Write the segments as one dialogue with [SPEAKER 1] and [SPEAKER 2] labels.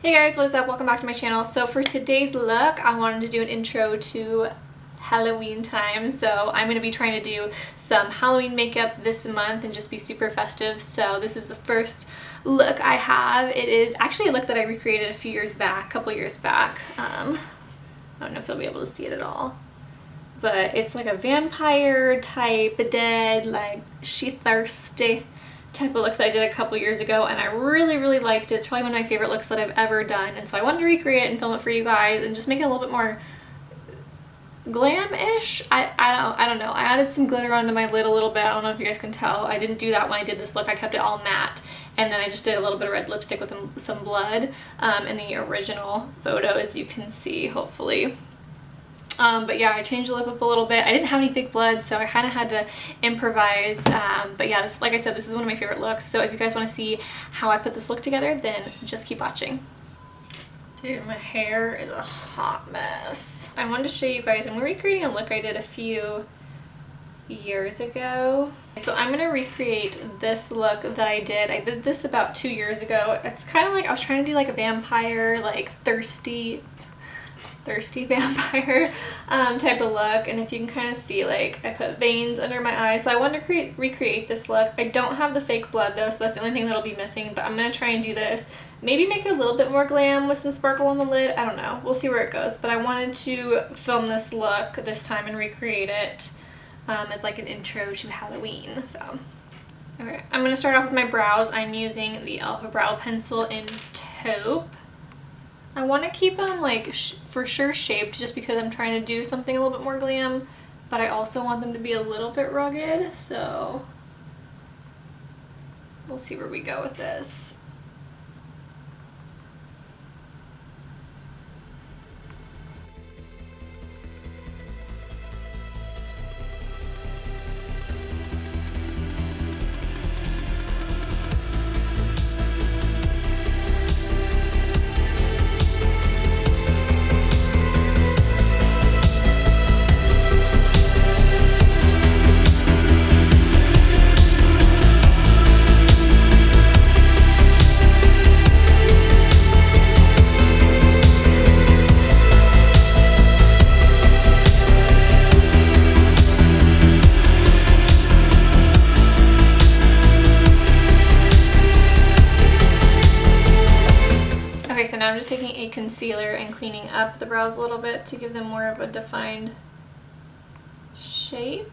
[SPEAKER 1] Hey guys, what is up? Welcome back to my channel. So for today's look, I wanted to do an intro to Halloween time. So I'm going to be trying to do some Halloween makeup this month and just be super festive. So this is the first look I have. It is actually a look that I recreated a couple years back. I don't know if you'll be able to see it at all. But it's like a vampire type, dead, like she thirsty type of look that I did a couple years ago, and I really liked it. It's probably one of my favorite looks that I've ever done, and so I wanted to recreate it and film it for you guys and just make it a little bit more glam-ish. I don't know. I added some glitter onto my lid a little bit. I don't know if you guys can tell. I didn't do that when I did this look. I kept it all matte, and then I just did a little bit of red lipstick with some blood in the original photo, as you can see, hopefully. But yeah, I changed the lip up a little bit. I didn't have any fake blood, so I kind of had to improvise. But yeah, like I said, this is one of my favorite looks. So if you guys want to see how I put this look together, then just keep watching. Dude, my hair is a hot mess. I wanted to show you guys, I'm recreating a look I did a few years ago. So I'm going to recreate this look that I did. I did this about 2 years ago. It's kind of like I was trying to do like a vampire, like thirsty vampire type of look, and if you can kind of see, like I put veins under my eyes. So I wanted to recreate this look. I don't have the fake blood though, so that's the only thing that'll be missing, but I'm gonna try and do this, maybe make it a little bit more glam with some sparkle on the lid. I don't know, we'll see where it goes, but I wanted to film this look this time and recreate it as like an intro to Halloween. So okay, I'm gonna start off with my brows. I'm using the Alpha Brow Pencil in Taupe. I want to keep them like for sure shaped, just because I'm trying to do something a little bit more glam, but I also want them to be a little bit rugged, so we'll see where we go with this. So now I'm just taking a concealer and cleaning up the brows a little bit to give them more of a defined shape.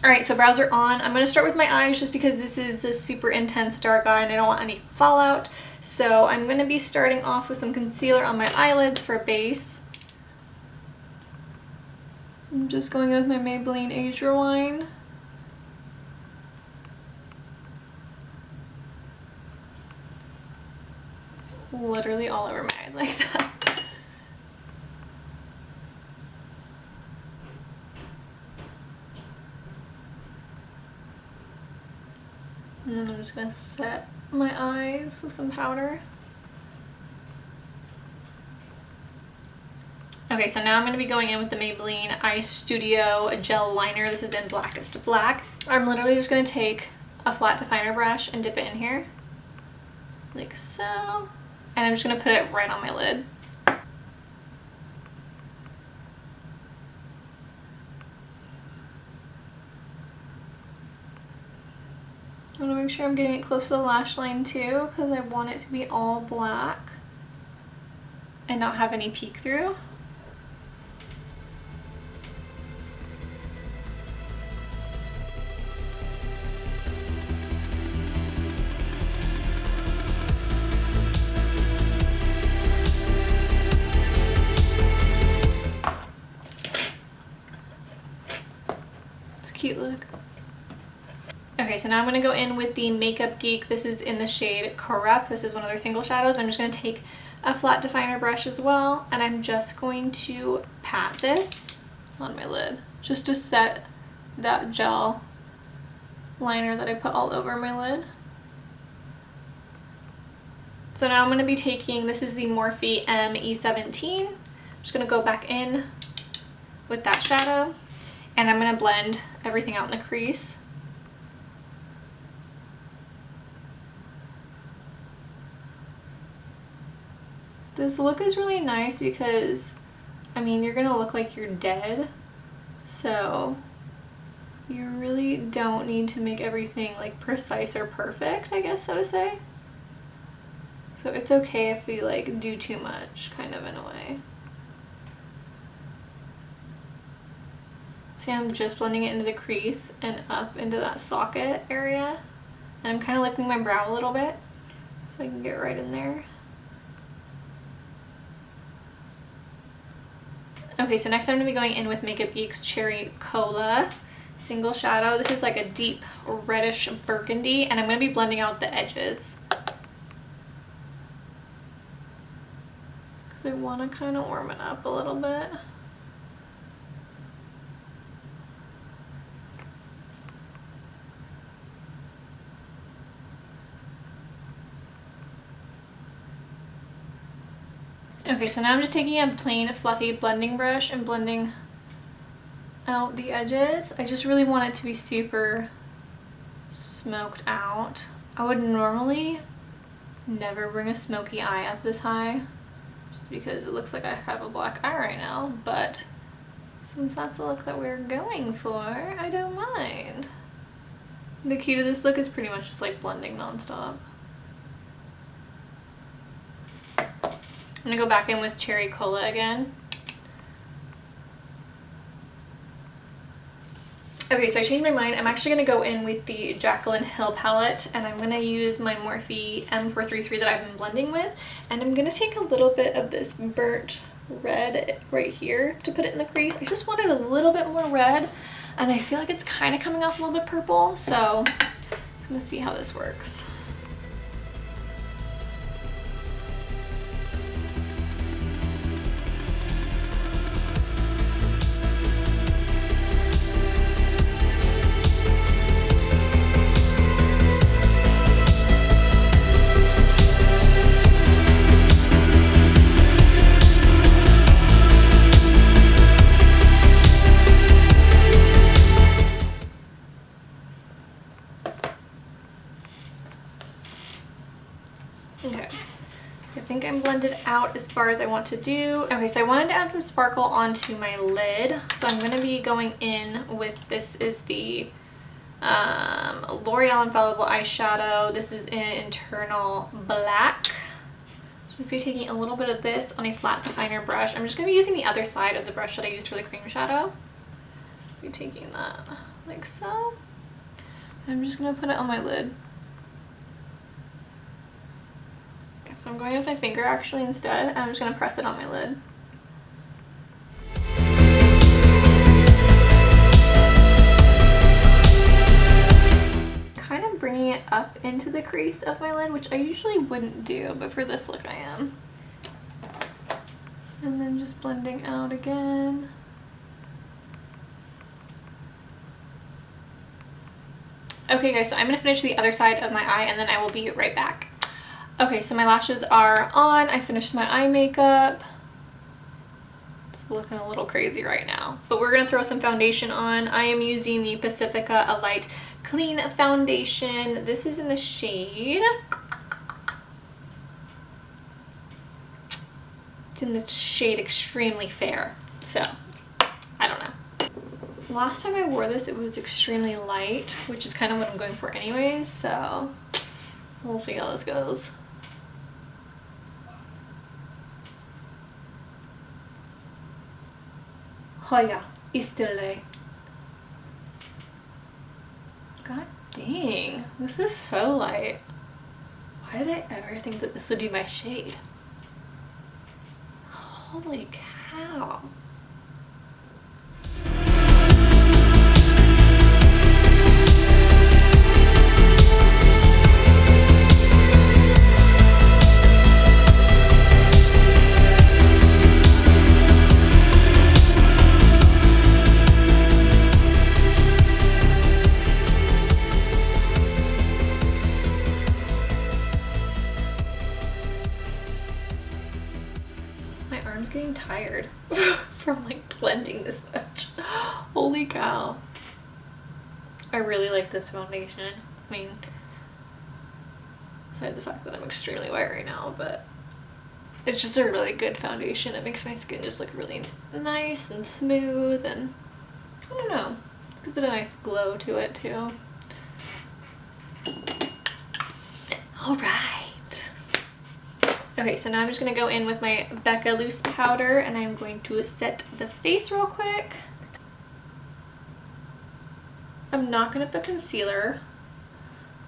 [SPEAKER 1] Alright, so brows are on. I'm going to start with my eyes just because this is a super intense dark eye and I don't want any fallout. So I'm going to be starting off with some concealer on my eyelids for a base. I'm just going with my Maybelline Age Rewind. Literally all over my eyes like that. And then I'm just going to set my eyes with some powder. Okay, so now I'm going to be going in with the Maybelline Eye Studio Gel Liner. This is in Blackest Black. I'm literally just going to take a flat definer brush and dip it in here. Like so. And I'm just going to put it right on my lid. I want to make sure I'm getting it close to the lash line too, because I want it to be all black and not have any peek through. It's a cute look. Okay, so now I'm going to go in with the Makeup Geek. This is in the shade Corrupt. This is one of their single shadows. I'm just going to take a flat definer brush as well, and I'm just going to pat this on my lid just to set that gel liner that I put all over my lid. So now I'm going to be taking, this is the Morphe ME17. I'm just going to go back in with that shadow, and I'm going to blend everything out in the crease. This look is really nice because, I mean, you're going to look like you're dead, so you really don't need to make everything like precise or perfect, I guess so to say. So it's okay if we like do too much, kind of, in a way. See, I'm just blending it into the crease and up into that socket area. And I'm kind of lifting my brow a little bit so I can get right in there. Okay, so next I'm going to be going in with Makeup Geek's Cherry Cola single shadow. This is like a deep reddish burgundy, and I'm going to be blending out the edges. Because I want to kind of warm it up a little bit. Okay, so now I'm just taking a plain fluffy blending brush and blending out the edges. I just really want it to be super smoked out. I would normally never bring a smoky eye up this high, just because it looks like I have a black eye right now, but since that's the look that we're going for, I don't mind. The key to this look is pretty much just like blending nonstop. I'm gonna go back in with Cherry Cola again. Okay, so I changed my mind. I'm actually gonna go in with the Jaclyn Hill palette, and I'm gonna use my Morphe M433 that I've been blending with, and I'm gonna take a little bit of this burnt red right here to put it in the crease. I just wanted a little bit more red, and I feel like it's kind of coming off a little bit purple, so I'm just gonna see how this works. Okay, I think I'm blended out as far as I want to do. Okay, so I wanted to add some sparkle onto my lid, so I'm going to be going in with, this is the L'Oreal Infallible eyeshadow. This is in Internal Black. So I'm going to be taking a little bit of this on a flat definer brush. I'm just going to be using the other side of the brush that I used for the cream shadow. I'll be taking that like so. I'm just going to put it on my lid. So I'm going with my finger actually instead, and I'm just going to press it on my lid. Kind of bringing it up into the crease of my lid, which I usually wouldn't do, but for this look I am. And then just blending out again. Okay guys, so I'm going to finish the other side of my eye, and then I will be right back. Okay, so my lashes are on. I finished my eye makeup. It's looking a little crazy right now, but we're gonna throw some foundation on. I am using the Pacifica A Light Clean Foundation. This is in the shade. It's in the shade Extremely Fair. So, I don't know. Last time I wore this, it was extremely light, which is kind of what I'm going for anyways, so we'll see how this goes. Hoya, istille. God dang, this is so light. Why did I ever think that this would be my shade? Holy cow. Holy cow. I really like this foundation. I mean, besides the fact that I'm extremely white right now, but it's just a really good foundation. It makes my skin just look really nice and smooth, and I don't know, it gives it a nice glow to it too. All right. Okay, so now I'm just gonna go in with my Becca loose powder, and I'm going to set the face real quick. I'm not gonna put concealer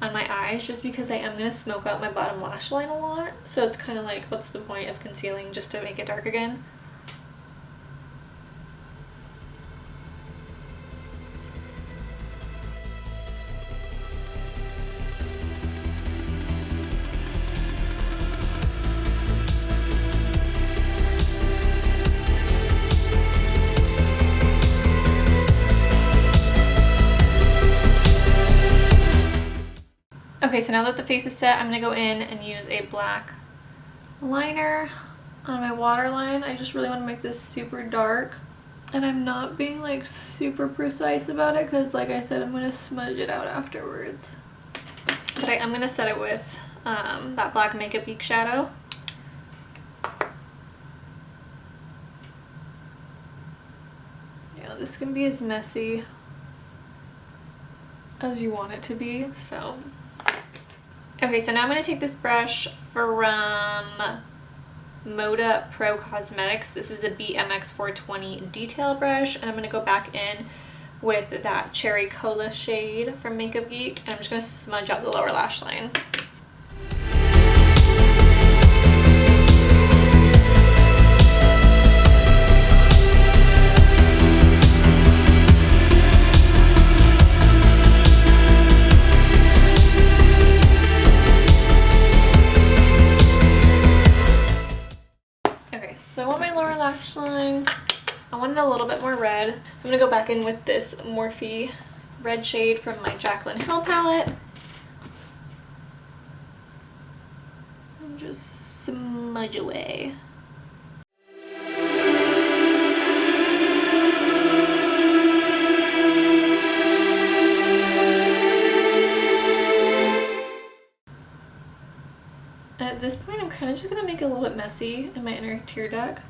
[SPEAKER 1] on my eyes just because I am going to smoke out my bottom lash line a lot. So it's kind of like, what's the point of concealing just to make it dark again? Okay, so now that the face is set, I'm going to go in and use a black liner on my waterline. I just really want to make this super dark. And I'm not being like super precise about it because, like I said, I'm going to smudge it out afterwards. But I am going to set it with that black Makeup Geek shadow. Yeah, this can be as messy as you want it to be, so... Okay, so now I'm going to take this brush from Moda Pro Cosmetics. This is the BMX 420 detail brush, and I'm going to go back in with that Cherry Cola shade from Makeup Geek, and I'm just going to smudge out the lower lash line. I wanted a little bit more red, so I'm going to go back in with this Morphe red shade from my Jaclyn Hill palette. And just smudge away. At this point, I'm kind of just going to make it a little bit messy in my inner tear duct.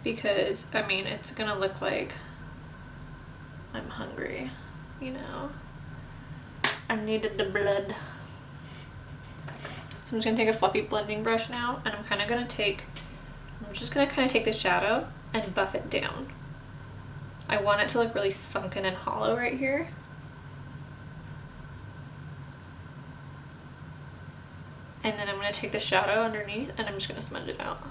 [SPEAKER 1] Because, I mean, it's gonna look like I'm hungry, you know? I needed the blood. So I'm just gonna take a fluffy blending brush now, and I'm just gonna kind of take the shadow and buff it down. I want it to look really sunken and hollow right here. And then I'm gonna take the shadow underneath, and I'm just gonna smudge it out.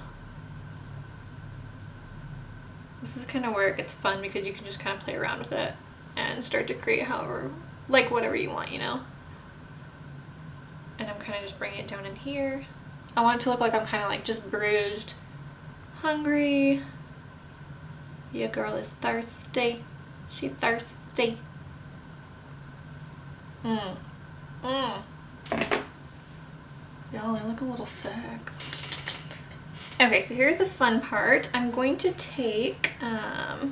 [SPEAKER 1] This is kind of where it gets fun because you can just kind of play around with it and start to create whatever you want, you know? And I'm kind of just bringing it down in here. I want it to look like I'm kind of like just bruised, hungry. Your girl is thirsty. She's thirsty. Y'all, I look a little sick. Okay, so here's the fun part. I'm going to take, I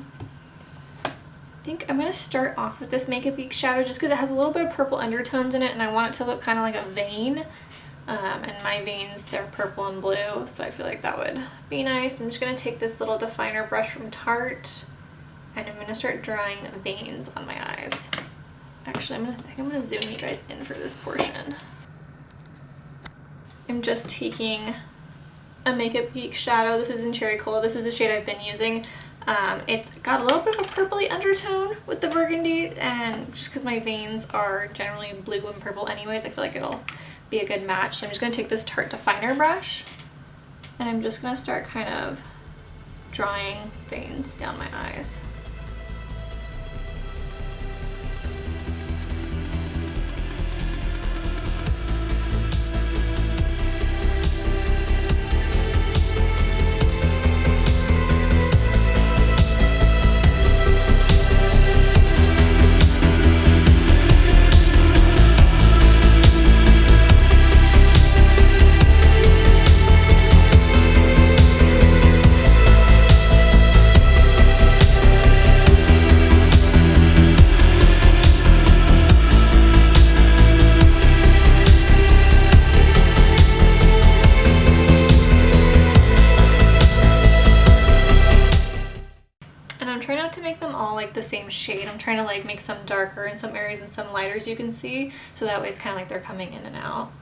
[SPEAKER 1] think I'm going to start off with this Makeup Geek shadow just because it has a little bit of purple undertones in it, and I want it to look kind of like a vein. And my veins, they're purple and blue, so I feel like that would be nice. I'm just going to take this little definer brush from Tarte, and I'm going to start drawing veins on my eyes. Actually, I think I'm going to zoom you guys in for this portion. I'm just taking a Makeup Geek shadow. This is in Cherry Cola. This is the shade I've been using. It's got a little bit of a purpley undertone with the burgundy, and just because my veins are generally blue and purple anyways, I feel like it'll be a good match. So I'm just going to take this Tarte definer brush, and I'm just going to start kind of drawing veins down my eyes. shade. I'm trying to like make some darker in some areas and some lighter, as you can see, so that way it's kind of like they're coming in and out.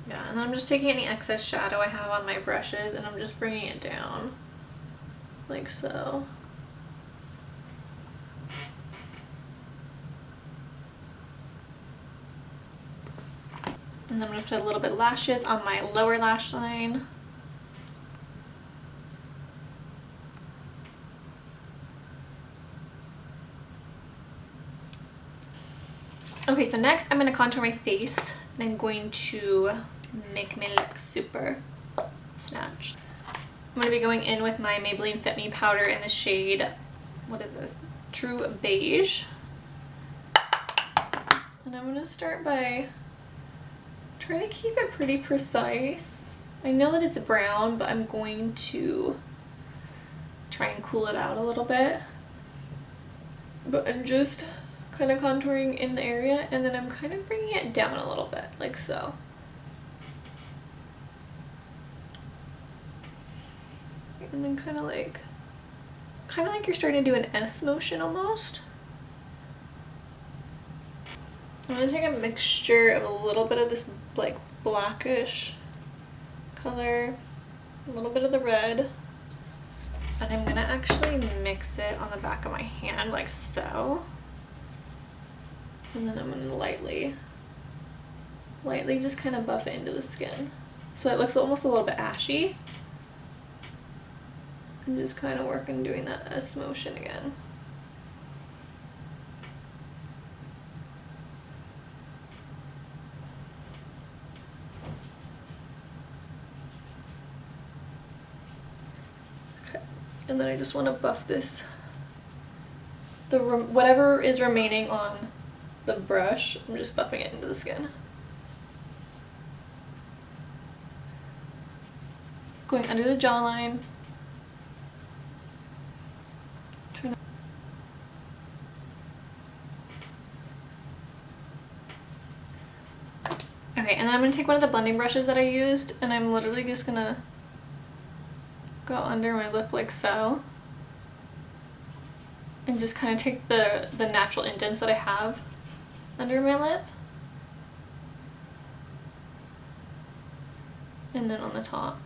[SPEAKER 1] Yeah, and then I'm just taking any excess shadow I have on my brushes and I'm just bringing it down, like so. And then I'm going to put a little bit of lashes on my lower lash line. Okay, so next I'm going to contour my face and I'm going to make me look super snatched. I'm going to be going in with my Maybelline Fit Me powder in the shade, what is this? True Beige. And I'm going to start by trying to keep it pretty precise. I know that it's brown, but I'm going to try and cool it out a little bit. But I'm just kind of contouring in the area, and then I'm kind of bringing it down a little bit, like so. And then kind of like you're starting to do an S motion almost. I'm going to take a mixture of a little bit of this like blackish color, a little bit of the red, and I'm going to actually mix it on the back of my hand like so. And then I'm going to lightly just kind of buff it into the skin. So it looks almost a little bit ashy. I'm just kind of working doing that S motion again. Okay, and then I just want to buff this, whatever is remaining on the brush, I'm just buffing it into the skin. Going under the jawline. Okay, and then I'm going to take one of the blending brushes that I used, and I'm literally just going to go under my lip like so. And just kind of take the natural indents that I have under my lip. And then on the top.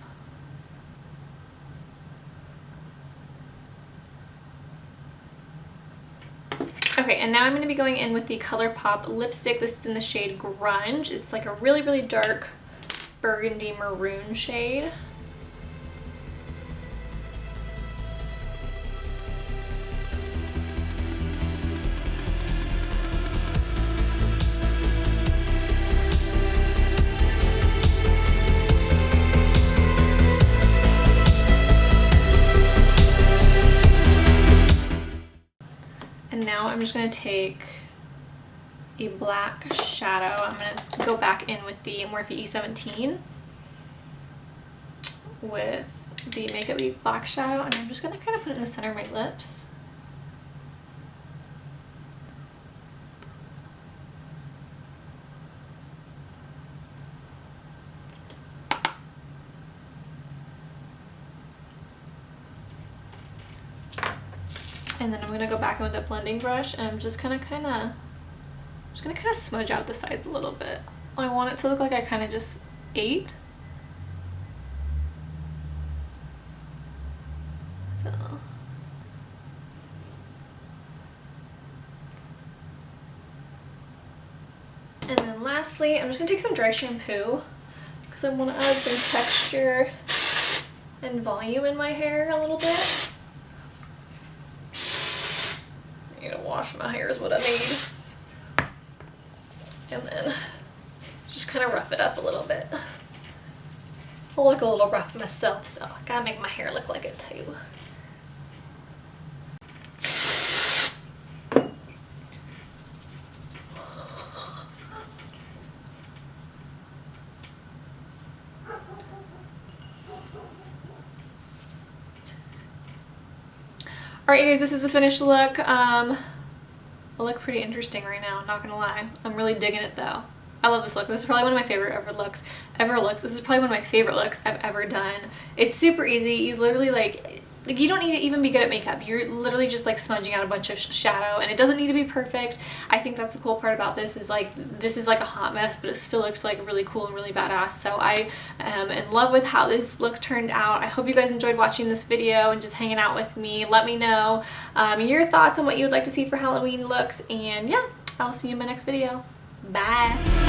[SPEAKER 1] Okay, and now I'm going to be going in with the ColourPop lipstick. This is in the shade Grunge. It's like a really, really dark burgundy maroon shade. And now I'm just going to take a black shadow. I'm going to go back in with the Morphe E17 with the Makeup Week black shadow, and I'm just going to kind of put it in the center of my lips. And then I'm going to go back in with a blending brush, and I'm just going to kind of smudge out the sides a little bit. I want it to look like I kind of just ate. So. And then lastly, I'm just going to take some dry shampoo because I want to add some texture and volume in my hair a little bit. I need to wash my hair is what I need. And then just kind of rough it up a little bit. I look a little rough myself, so I gotta make my hair look like it too. Alright guys, this is the finished look. I look pretty interesting right now, not gonna lie. I'm really digging it though. I love this look. This is probably one of my favorite ever looks. This is probably one of my favorite looks I've ever done. It's super easy. You literally like you don't need to even be good at makeup. You're literally just like smudging out a bunch of shadow, and it doesn't need to be perfect. I think that's the cool part about this is like this is like a hot mess, but it still looks like really cool and really badass. So I am in love with how this look turned out. I hope you guys enjoyed watching this video and just hanging out with me. Let me know your thoughts on what you would like to see for Halloween looks, and yeah, I'll see you in my next video. Bye.